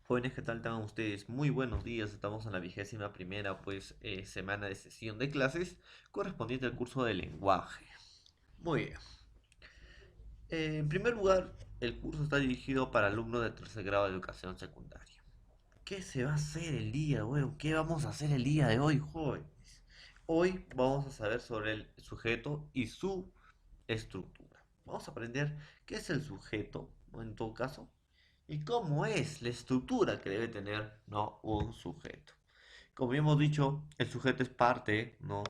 Jóvenes, ¿qué tal tengan ustedes? Muy buenos días, estamos en la 21ª semana de sesión de clases correspondiente al curso de lenguaje. Muy bien. En primer lugar, el curso está dirigido para alumnos de tercer grado de educación secundaria. ¿Qué se va a hacer el día de hoy? ¿Qué vamos a hacer el día de hoy, jóvenes? Hoy vamos a saber sobre el sujeto y su estructura. Vamos a aprender qué es el sujeto, ¿no? En todo caso, y cómo es la estructura que debe tener, ¿no? Un sujeto. Como ya hemos dicho, el sujeto es parte, ¿no?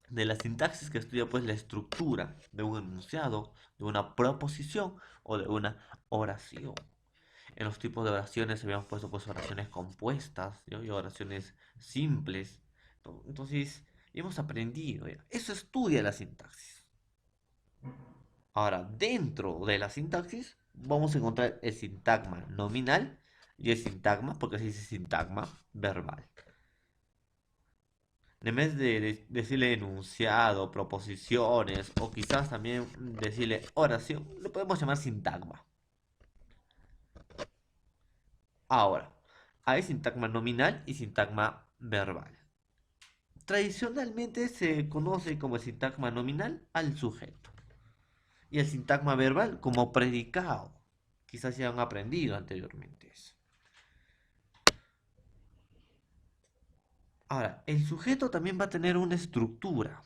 de la sintaxis que estudia pues la estructura de un enunciado, de una proposición o de una oración. En los tipos de oraciones habíamos puesto pues oraciones compuestas, ¿no? y oraciones simples. Entonces, hemos aprendido, ¿ya? Eso estudia la sintaxis. Ahora, dentro de la sintaxis, vamos a encontrar el sintagma nominal y el sintagma, porque así dice sintagma verbal. En vez de decirle enunciado, proposiciones o quizás también decirle oración, lo podemos llamar sintagma. Ahora, hay sintagma nominal y sintagma verbal. Tradicionalmente se conoce como sintagma nominal al sujeto y el sintagma verbal como predicado. Quizás ya han aprendido anteriormente eso. Ahora, el sujeto también va a tener una estructura,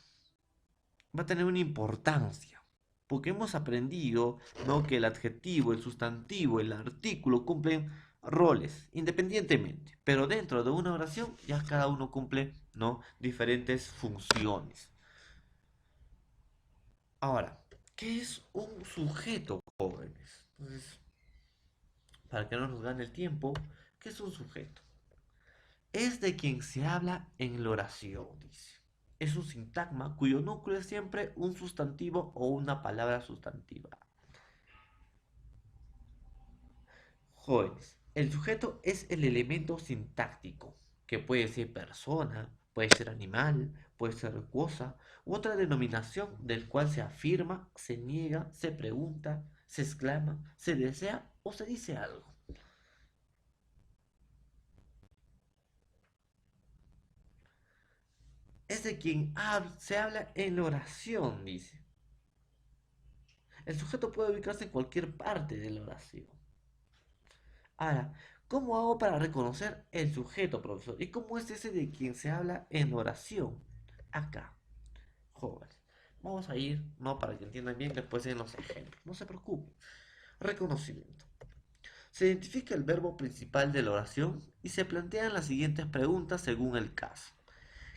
va a tener una importancia, porque hemos aprendido, ¿no? que el adjetivo, el sustantivo, el artículo cumplen roles independientemente, pero dentro de una oración ya cada uno cumple, ¿no? diferentes funciones. Ahora, ¿qué es un sujeto, jóvenes? Entonces, para que no nos gane el tiempo, ¿qué es un sujeto? Es de quien se habla en la oración, dice. Es un sintagma cuyo núcleo es siempre un sustantivo o una palabra sustantiva. Jóvenes, el sujeto es el elemento sintáctico, que puede ser persona, puede ser animal, puede ser cosa, u otra denominación del cual se afirma, se niega, se pregunta, se exclama, se desea o se dice algo. Es de quien se habla en la oración, dice. El sujeto puede ubicarse en cualquier parte de la oración. Ahora, ¿cómo hago para reconocer el sujeto, profesor? ¿Y cómo es ese de quien se habla en oración? Acá, jóvenes. Vamos a ir, no para que entiendan bien, después en los ejemplos. No se preocupen. Reconocimiento. Se identifica el verbo principal de la oración y se plantean las siguientes preguntas según el caso.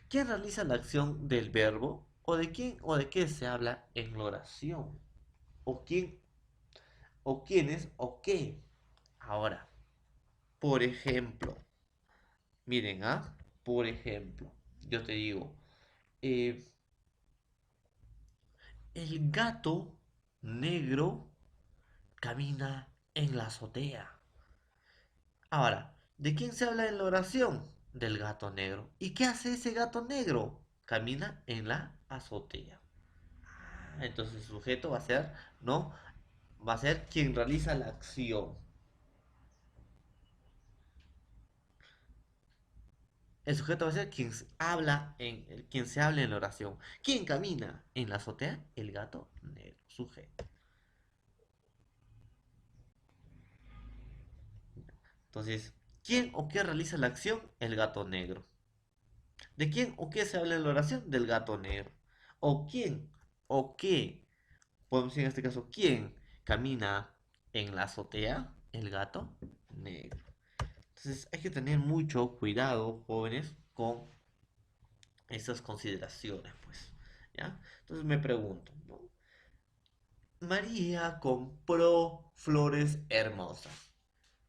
¿Quién realiza la acción del verbo? ¿O de quién o de qué se habla en la oración? ¿O quién o quiénes o qué? Ahora, por ejemplo, miren, ¿ah? Por ejemplo, yo te digo, eh, el gato negro camina en la azotea. Ahora, ¿de quién se habla en la oración? Del gato negro. ¿Y qué hace ese gato negro? Camina en la azotea. Entonces el sujeto va a ser, ¿no? Va a ser quien realiza la acción. El sujeto va a ser quien se habla en la oración. ¿Quién camina en la azotea? El gato negro, sujeto. Entonces, ¿quién o qué realiza la acción? El gato negro. ¿De quién o qué se habla en la oración? Del gato negro. ¿O quién o qué? Podemos decir en este caso, ¿quién camina en la azotea? El gato negro. Entonces, hay que tener mucho cuidado, jóvenes, con esas consideraciones, pues. ¿Ya? Entonces me pregunto, ¿no? María compró flores hermosas.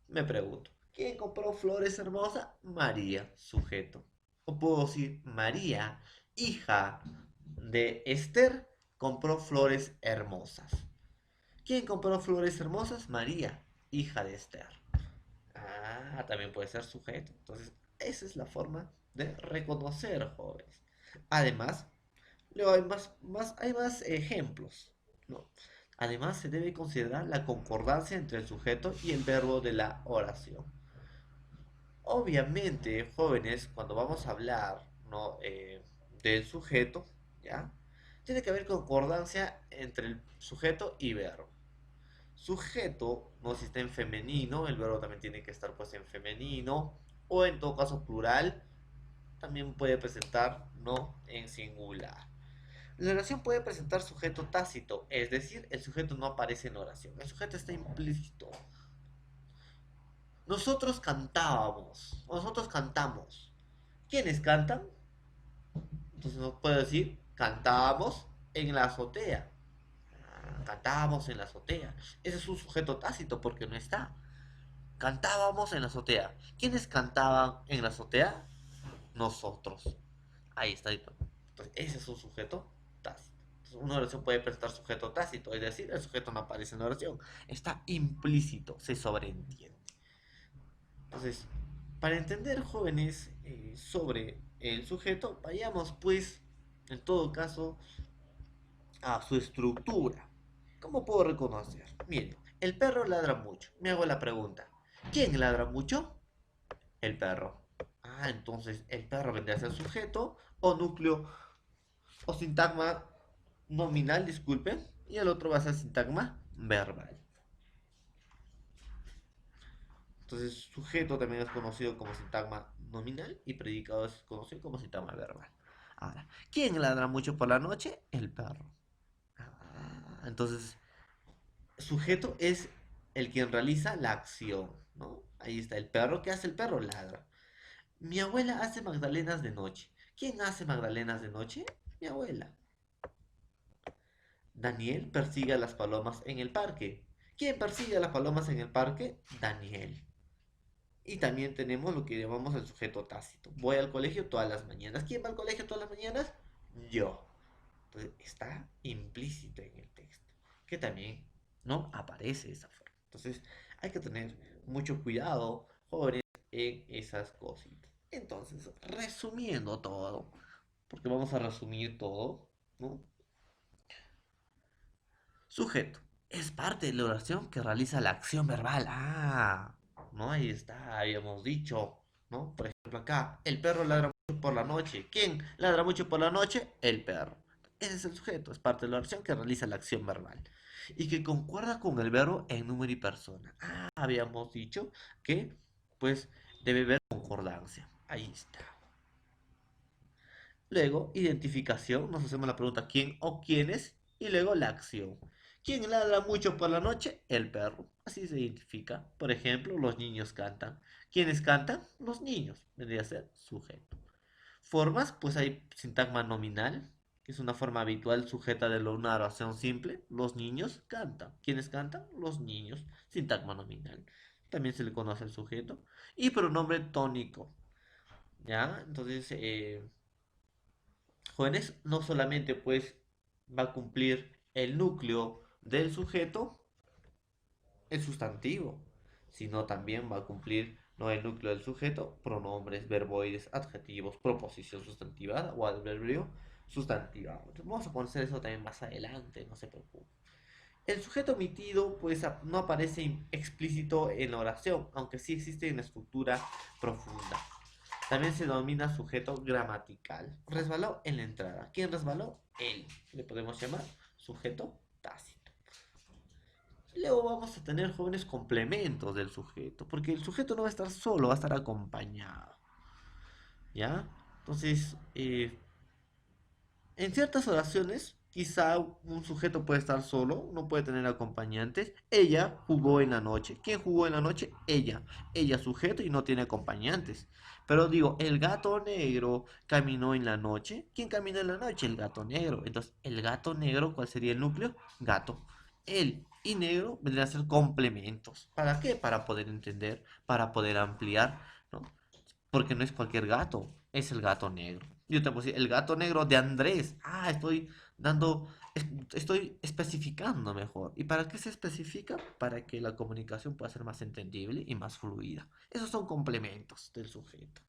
Me pregunto, ¿quién compró flores hermosas? María, sujeto. O puedo decir, María, hija de Esther, compró flores hermosas. ¿Quién compró flores hermosas? María, hija de Esther. Ah, también puede ser sujeto. Entonces, esa es la forma de reconocer jóvenes. Además, luego hay más ejemplos, ¿no? Además, se debe considerar la concordancia entre el sujeto y el verbo de la oración. Obviamente, jóvenes, cuando vamos a hablar, ¿no? Del sujeto, ¿ya? Tiene que haber concordancia entre el sujeto y verbo. Sujeto, ¿no? Si está en femenino, el verbo también tiene que estar pues en femenino, o en todo caso plural, también puede presentar, ¿no? En singular. La oración puede presentar sujeto tácito, es decir, el sujeto no aparece en la oración, el sujeto está implícito. Nosotros cantábamos, nosotros cantamos. ¿Quiénes cantan? Entonces no puedo decir cantábamos en la azotea. Cantábamos en la azotea. Ese es un sujeto tácito porque no está. Cantábamos en la azotea. ¿Quiénes cantaban en la azotea? Nosotros. Ahí está. Entonces, ese es un sujeto tácito. Entonces, una oración puede presentar sujeto tácito, es decir, el sujeto no aparece en la oración. Está implícito, se sobreentiende. Entonces, para entender, jóvenes, sobre el sujeto, vayamos pues, en todo caso, a su estructura. ¿Cómo puedo reconocer? Miren, el perro ladra mucho. Me hago la pregunta, ¿quién ladra mucho? El perro. Ah, entonces el perro vendría a ser sujeto o núcleo o sintagma nominal, disculpen, y el otro va a ser sintagma verbal. Entonces, sujeto también es conocido como sintagma nominal y predicado es conocido como sintagma verbal. Ahora, ¿quién ladra mucho por la noche? El perro. Entonces, sujeto es el quien realiza la acción, ¿no? Ahí está el perro. ¿Qué hace el perro? Ladra. Mi abuela hace magdalenas de noche. ¿Quién hace magdalenas de noche? Mi abuela. Daniel persigue a las palomas en el parque. ¿Quién persigue a las palomas en el parque? Daniel. Y también tenemos lo que llamamos el sujeto tácito. Voy al colegio todas las mañanas. ¿Quién va al colegio todas las mañanas? Yo. Entonces está implícito en el texto. Que también no aparece de esa forma. Entonces hay que tener mucho cuidado, jóvenes, en esas cositas. Entonces, resumiendo todo, porque vamos a resumir todo, ¿no? Sujeto. Es parte de la oración que realiza la acción verbal. Ah, no, ahí está, habíamos dicho, ¿no? Por ejemplo, acá, el perro ladra mucho por la noche. ¿Quién ladra mucho por la noche? El perro. Ese es el sujeto, es parte de la oración que realiza la acción verbal. Y que concuerda con el verbo en número y persona. Ah, habíamos dicho que, pues, debe haber concordancia. Ahí está. Luego, identificación, nos hacemos la pregunta quién o quiénes, y luego la acción. ¿Quién ladra mucho por la noche? El perro. Así se identifica. Por ejemplo, los niños cantan. ¿Quiénes cantan? Los niños. Vendría a ser sujeto. Formas, pues hay sintagma nominal, que es una forma habitual sujeta de una oración simple. Los niños cantan. ¿Quiénes cantan? Los niños. Sintagma nominal. También se le conoce al sujeto. Y pronombre tónico. ¿Ya? Entonces, jóvenes, no solamente pues va a cumplir el núcleo del sujeto, el sustantivo, sino también va a cumplir no el núcleo del sujeto, pronombres, verboides, adjetivos, proposición sustantivada o adverbio sustantivado. Entonces, vamos a conocer eso también más adelante, no se preocupe. El sujeto omitido pues no aparece explícito en la oración, aunque sí existe una estructura profunda. También se denomina sujeto gramatical. Resbaló en la entrada. ¿Quién resbaló? Él. Le podemos llamar sujeto tácito. Luego vamos a tener jóvenes complementos del sujeto, porque el sujeto no va a estar solo, va a estar acompañado. ¿Ya? Entonces, en ciertas oraciones, quizá un sujeto puede estar solo, no puede tener acompañantes. Ella jugó en la noche. ¿Quién jugó en la noche? Ella. Ella sujeto y no tiene acompañantes. Pero digo, el gato negro caminó en la noche. ¿Quién caminó en la noche? El gato negro. Entonces, el gato negro, ¿cuál sería el núcleo? Gato. Él y negro vendrían a ser complementos. ¿Para qué? Para poder entender, para poder ampliar, ¿no? Porque no es cualquier gato, es el gato negro. Yo te puedo decir, el gato negro de Andrés. Ah, estoy dando, estoy especificando mejor. ¿Y para qué se especifica? Para que la comunicación pueda ser más entendible y más fluida. Esos son complementos del sujeto.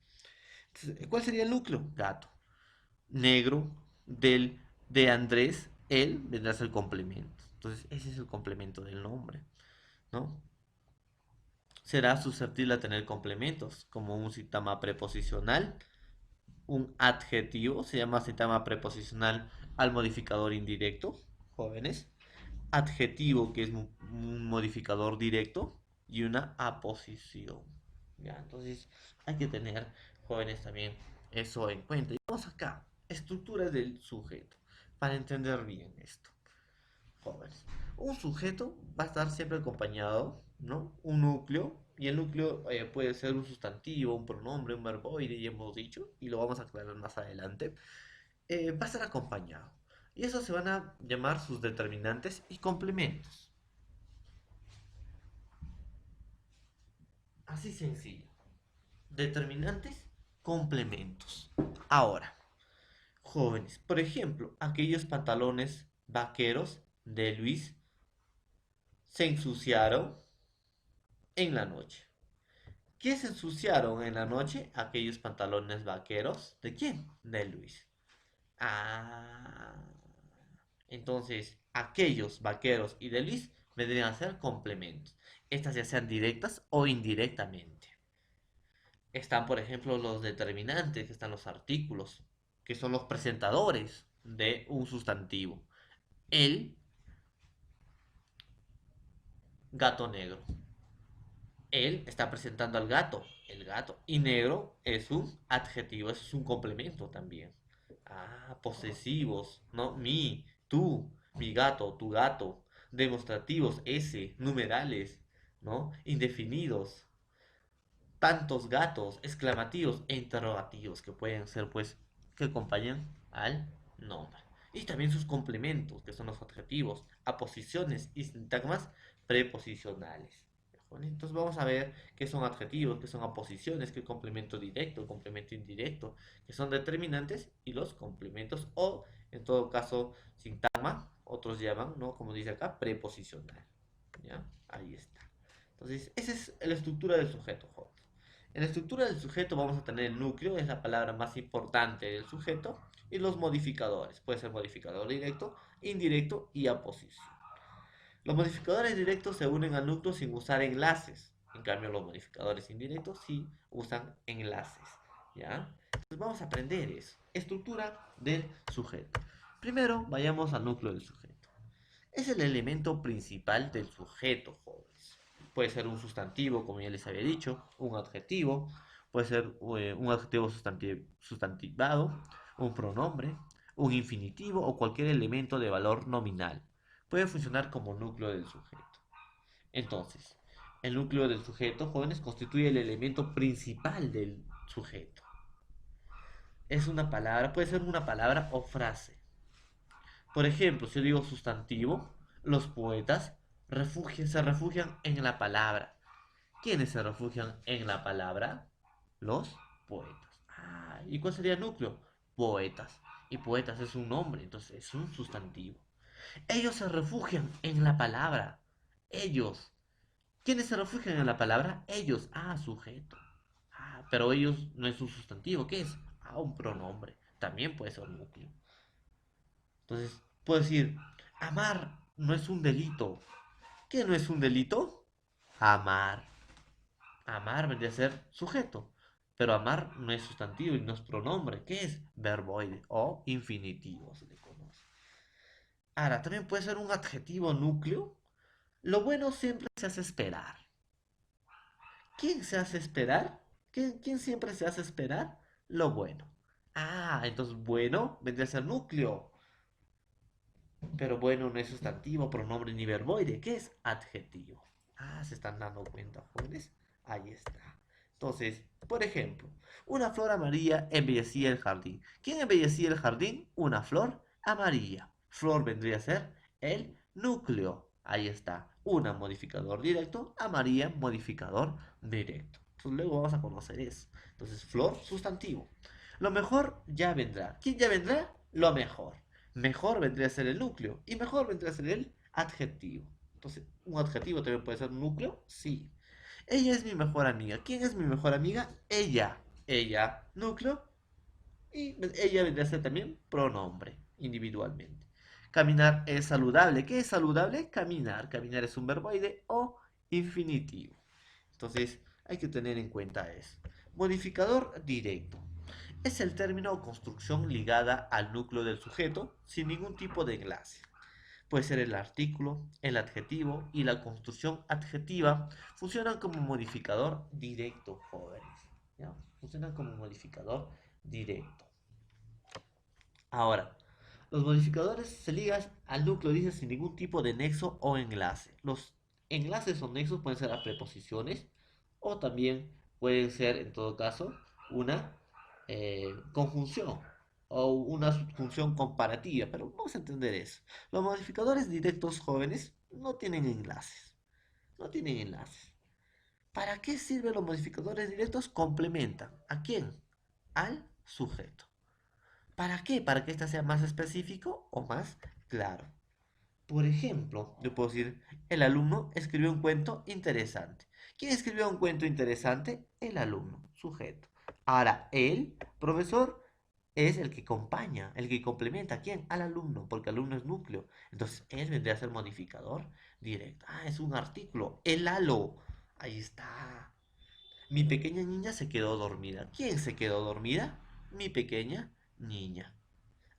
Entonces, ¿cuál sería el núcleo? Gato. Negro de Andrés, él vendrá a ser complemento. Entonces, ese es el complemento del nombre, ¿no? será susceptible a tener complementos, como un sintagma preposicional, un adjetivo, se llama sintagma preposicional al modificador indirecto, jóvenes, adjetivo que es un modificador directo y una aposición. ¿Ya? Entonces hay que tener, jóvenes, también eso en cuenta. Y vamos acá, estructura del sujeto, para entender bien esto, jóvenes. Un sujeto va a estar siempre acompañado, ¿no? Un núcleo, y el núcleo puede ser un sustantivo, un pronombre, un verboide, ya hemos dicho, y lo vamos a aclarar más adelante. Va a estar acompañado. Y eso se van a llamar sus determinantes y complementos. Así sencillo. Determinantes, complementos. Ahora, jóvenes, por ejemplo, aquellos pantalones vaqueros de Luis se ensuciaron en la noche. ¿Qué se ensuciaron en la noche? Aquellos pantalones vaqueros. ¿De quién? De Luis. Ah. Entonces, aquellos vaqueros y de Luis vendrían a ser complementos. Estas ya sean directas o indirectamente. Están, por ejemplo, los determinantes, que están los artículos, que son los presentadores de un sustantivo. El gato negro. Él está presentando al gato, el gato. Y negro es un adjetivo, es un complemento también. Ah, posesivos, ¿no? Mi, tú, mi gato, tu gato. Demostrativos, ese, numerales, ¿no? Indefinidos. Tantos gatos, exclamativos e interrogativos que pueden ser, pues, que acompañan al nombre. Y también sus complementos, que son los adjetivos, aposiciones y sintagmas preposicionales. Entonces vamos a ver qué son adjetivos, qué son aposiciones, qué complemento directo, complemento indirecto, qué son determinantes y los complementos o, en todo caso, sintagma, otros llaman, ¿no? Como dice acá, preposicional. ¿Ya? Ahí está. Entonces, esa es la estructura del sujeto, jóvenes. En la estructura del sujeto vamos a tener el núcleo, es la palabra más importante del sujeto, y los modificadores. Puede ser modificador directo, indirecto y aposición. Los modificadores directos se unen al núcleo sin usar enlaces. En cambio, los modificadores indirectos sí usan enlaces. ¿Ya? Entonces vamos a aprender eso. Estructura del sujeto. Primero, vayamos al núcleo del sujeto. Es el elemento principal del sujeto, jóvenes. Puede ser un sustantivo, como ya les había dicho, un adjetivo, puede ser un adjetivo sustantivado, un pronombre, un infinitivo o cualquier elemento de valor nominal. Puede funcionar como núcleo del sujeto. Entonces, el núcleo del sujeto, jóvenes, constituye el elemento principal del sujeto. Es una palabra, puede ser una palabra o frase. Por ejemplo, si yo digo sustantivo, los poetas se refugian en la palabra. ¿Quiénes se refugian en la palabra? Los poetas. Ah, ¿y cuál sería el núcleo? Poetas. Y poetas es un nombre, entonces es un sustantivo. Ellos se refugian en la palabra. Ellos. ¿Quiénes se refugian en la palabra? Ellos. Ah, sujeto. Ah, pero ellos no es un sustantivo. ¿Qué es? Ah, un pronombre. También puede ser un núcleo. Entonces, puedo decir, amar no es un delito. ¿Qué no es un delito? Amar. Amar vendría a ser sujeto. Pero amar no es sustantivo y no es pronombre. ¿Qué es? Verboide o infinitivo se le conoce. Ahora, también puede ser un adjetivo núcleo. Lo bueno siempre se hace esperar. ¿Quién se hace esperar? ¿Quién siempre se hace esperar? Lo bueno. Ah, entonces bueno vendría a ser núcleo. Pero bueno, no es sustantivo, pronombre ni verboide. ¿Qué es? Adjetivo. Ah, ¿se están dando cuenta, jóvenes? Ahí está. Entonces, por ejemplo, una flor amarilla embellecía el jardín. ¿Quién embellecía el jardín? Una flor amarilla. Flor vendría a ser el núcleo. Ahí está. Una modificador directo, amarilla modificador directo. Entonces, luego vamos a conocer eso. Entonces, flor, sustantivo. Lo mejor ya vendrá. ¿Quién ya vendrá? Lo mejor. Mejor vendría a ser el núcleo y mejor vendría a ser el adjetivo. Entonces, ¿un adjetivo también puede ser un núcleo? Sí. Ella es mi mejor amiga. ¿Quién es mi mejor amiga? Ella. Ella, núcleo. Y ella vendría a ser también pronombre, individualmente. Caminar es saludable. ¿Qué es saludable? Caminar. Caminar es un verboide o infinitivo. Entonces, hay que tener en cuenta eso. Modificador directo. Es el término o construcción ligada al núcleo del sujeto sin ningún tipo de enlace. Puede ser el artículo, el adjetivo y la construcción adjetiva funcionan como modificador directo, jóvenes. ¿Ya? Funcionan como modificador directo. Ahora, los modificadores se ligan al núcleo, dice, sin ningún tipo de nexo o enlace. Los enlaces o nexos pueden ser a preposiciones o también pueden ser, en todo caso, una conjunción o una subjunción comparativa, pero vamos a entender eso. Los modificadores directos jóvenes no tienen enlaces, no tienen enlaces. ¿Para qué sirven los modificadores directos? Complementan. ¿A quién? Al sujeto. ¿Para qué? Para que ésta sea más específico o más claro. Por ejemplo, yo puedo decir, el alumno escribió un cuento interesante. ¿Quién escribió un cuento interesante? El alumno, sujeto. Ahora, el profesor es el que acompaña, el que complementa. ¿A quién? Al alumno, porque el alumno es núcleo. Entonces, él vendría a ser modificador directo. Ah, es un artículo. El halo. Ahí está. Mi pequeña niña se quedó dormida. ¿Quién se quedó dormida? Mi pequeña niña.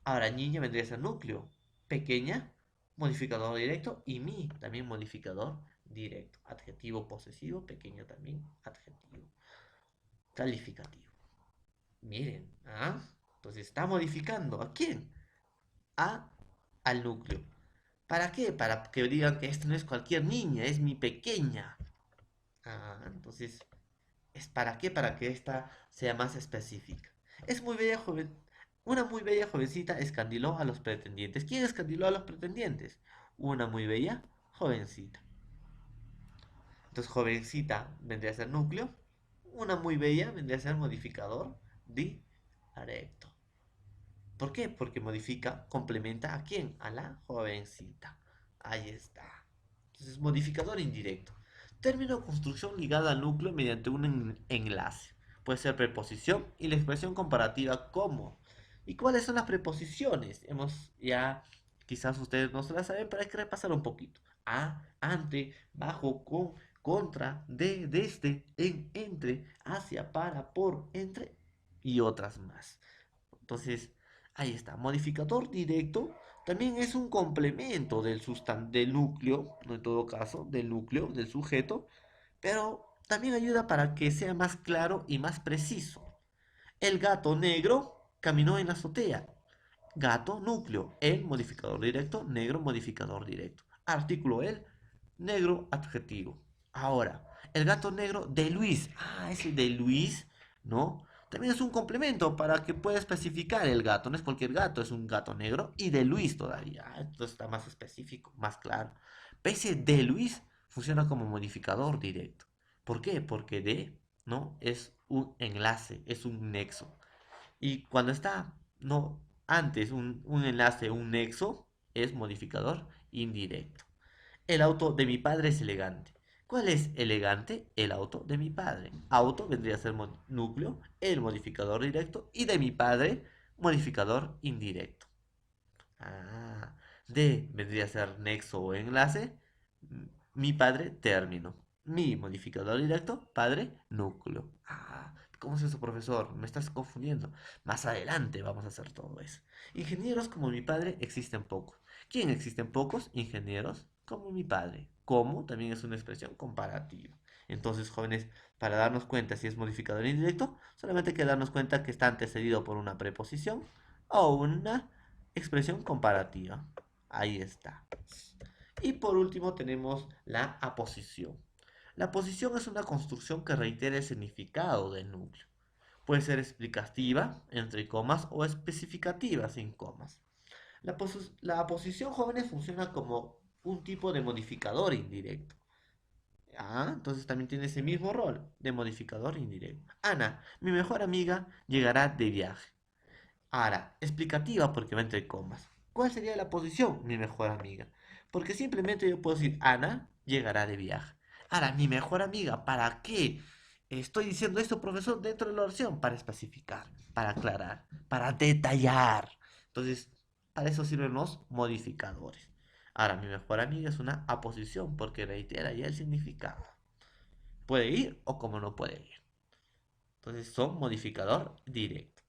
Ahora, niña vendría a ser núcleo. Pequeña, modificador directo. Y mi, también modificador directo. Adjetivo posesivo, pequeña también, adjetivo. Calificativo. Miren, ¿ah? Entonces está modificando. ¿A quién? A, al núcleo. ¿Para qué? Para que digan que esta no es cualquier niña, es mi pequeña. Ah, entonces, ¿es para qué? Para que esta sea más específica. Es muy bella joven. Una muy bella jovencita escandiló a los pretendientes. ¿Quién escandiló a los pretendientes? Una muy bella jovencita. Entonces, jovencita vendría a ser núcleo. Una muy bella vendría a ser modificador directo. ¿Por qué? Porque modifica, complementa a quién? A la jovencita. Ahí está. Entonces, modificador indirecto. Término o construcción ligada al núcleo mediante un enlace. Puede ser preposición y la expresión comparativa como. ¿Y cuáles son las preposiciones? Hemos ya, quizás ustedes no se las saben, pero hay que repasar un poquito. A, ante, bajo, con, contra, de, desde, en, entre, hacia, para, por, entre y otras más. Entonces, ahí está. Modificador directo también es un complemento del núcleo, no en todo caso, del núcleo, del sujeto, pero también ayuda para que sea más claro y más preciso. El gato negro caminó en la azotea. Gato, núcleo. El, modificador directo. Negro, modificador directo. Artículo el, negro, adjetivo. Ahora, el gato negro de Luis. Ah, ese de Luis, ¿no? También es un complemento para que pueda especificar el gato. No es cualquier gato, es un gato negro y de Luis todavía. Ah, entonces está más específico, más claro. Ese de Luis funciona como modificador directo. ¿Por qué? Porque de, ¿no? Es un enlace, es un nexo. Y cuando está, no, antes un enlace, un nexo, es modificador indirecto. El auto de mi padre es elegante. ¿Cuál es elegante? El auto de mi padre. Auto vendría a ser núcleo, el modificador directo, y de mi padre, modificador indirecto. Ah, de vendría a ser nexo o enlace, mi padre, término. Mi modificador directo, padre, núcleo. Ah, ¿cómo es eso, profesor? Me estás confundiendo. Más adelante vamos a hacer todo eso. Ingenieros como mi padre existen pocos. ¿Quién existen pocos? Ingenieros como mi padre. Como también es una expresión comparativa. Entonces, jóvenes, para darnos cuenta si es modificador indirecto, solamente hay que darnos cuenta que está antecedido por una preposición o una expresión comparativa. Ahí está. Y por último tenemos la aposición. La aposición es una construcción que reitera el significado del núcleo. Puede ser explicativa, entre comas, o especificativa, sin comas. La aposición, jóvenes, funciona como un tipo de modificador indirecto. Ah, entonces también tiene ese mismo rol de modificador indirecto. Ana, mi mejor amiga, llegará de viaje. Ahora, explicativa porque va entre comas. ¿Cuál sería la posición? Mi mejor amiga. Porque simplemente yo puedo decir, Ana llegará de viaje. Ahora, mi mejor amiga, ¿para qué? Estoy diciendo esto, profesor, dentro de la oración, para especificar, para aclarar, para detallar. Entonces, para eso sirven los modificadores. Ahora, mi mejor amiga es una aposición porque reitera ya el significado. puede ir o como no puede ir. Entonces son modificador directo.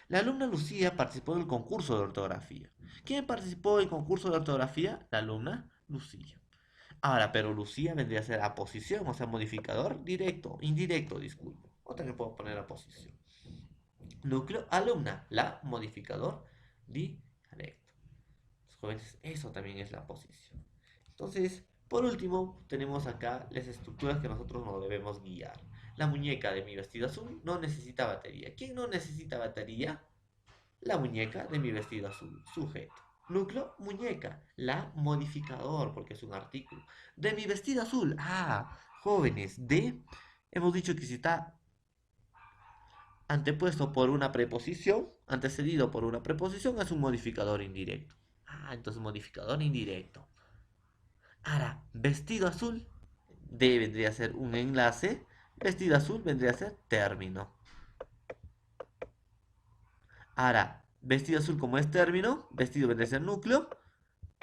La alumna Lucía participó del concurso de ortografía. ¿Quién participó del concurso de ortografía? La alumna Lucía. Ahora, pero Lucía vendría a ser aposición, o sea, modificador directo, indirecto, disculpo. O también puedo poner aposición. Núcleo, alumna, la modificador directo. Los jóvenes, eso también es la posición. Entonces, por último, tenemos acá las estructuras que nosotros nos debemos guiar. La muñeca de mi vestido azul no necesita batería. ¿Quién no necesita batería? La muñeca de mi vestido azul. Sujeto. Núcleo, muñeca. La modificador, porque es un artículo. De mi vestido azul. Ah, jóvenes, de. Hemos dicho que si está antepuesto por una preposición, antecedido por una preposición, es un modificador indirecto. Ah, entonces modificador indirecto. Ahora, vestido azul, de vendría a ser un enlace, vestido azul vendría a ser término. Ahora, vestido azul como es término, vestido vendría a ser núcleo,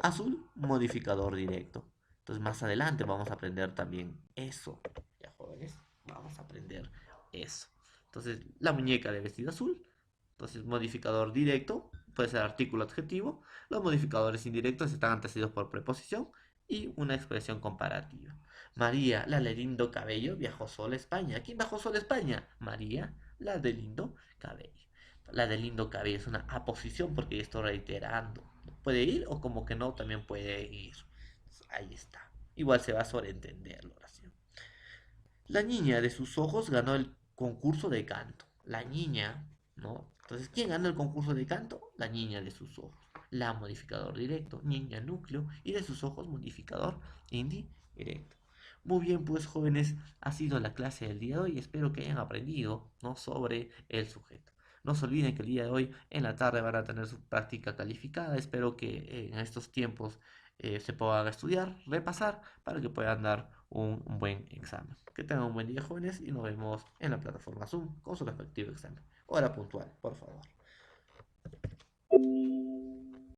azul, modificador directo. Entonces más adelante vamos a aprender también eso. Ya jóvenes, vamos a aprender eso. Entonces, la muñeca de vestido azul. Entonces, modificador directo puede ser artículo adjetivo. Los modificadores indirectos están antecedidos por preposición y una expresión comparativa. María, la de lindo cabello, viajó sola a España. ¿Quién viajó sola a España? María, la de lindo cabello. La de lindo cabello es una aposición porque ya estoy reiterando. Puede ir o como que no, también puede ir. Ahí está. Igual se va a sobreentender la oración. La niña de sus ojos ganó el concurso de canto. La niña, ¿no? Entonces, ¿quién ganó el concurso de canto? La niña de sus ojos. La modificador directo, niña núcleo y de sus ojos modificador indirecto. Muy bien, pues jóvenes, ha sido la clase del día de hoy. Espero que hayan aprendido, ¿no?, sobre el sujeto. No se olviden que el día de hoy en la tarde van a tener su práctica calificada. Espero que en estos tiempos se puedan estudiar, repasar, para que puedan dar un buen examen. Que tengan un buen día, jóvenes, y nos vemos en la plataforma Zoom con su respectivo examen. Hora puntual, por favor.